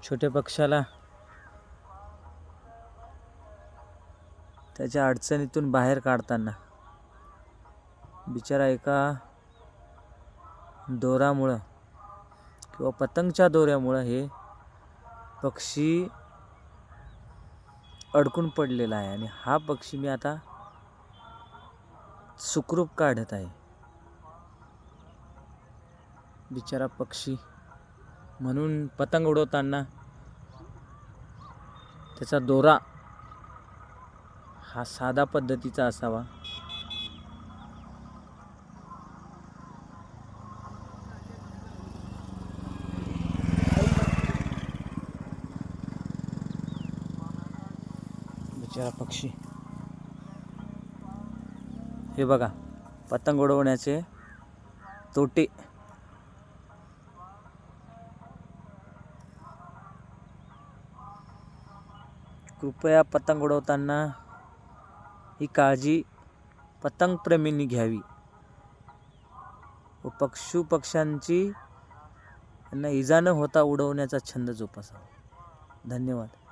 छोट्या पक्षाला त्याच्या अडचणीतून बाहेर काढताना बिचारा एका दोरामुळं किंवा पतंगच्या दोऱ्यामुळं हे पक्षी अडकून पडलेला आहे आणि हा पक्षी मी आता सुखरूप काढत आहे. बिचारा पक्षी. म्हणून पतंग उडवताना त्याचा दोरा हा साधा पद्धतीचा असावा. बिचारा पक्षी. हे बघा पतंग उडवण्याचे तोटे. कृपया पतंग उडवताना ही काळजी पतंग प्रेमींनी घ्यावी व पक्ष्यांची यांना इजा न होता उडवण्याचा छंद जोपासावा. धन्यवाद.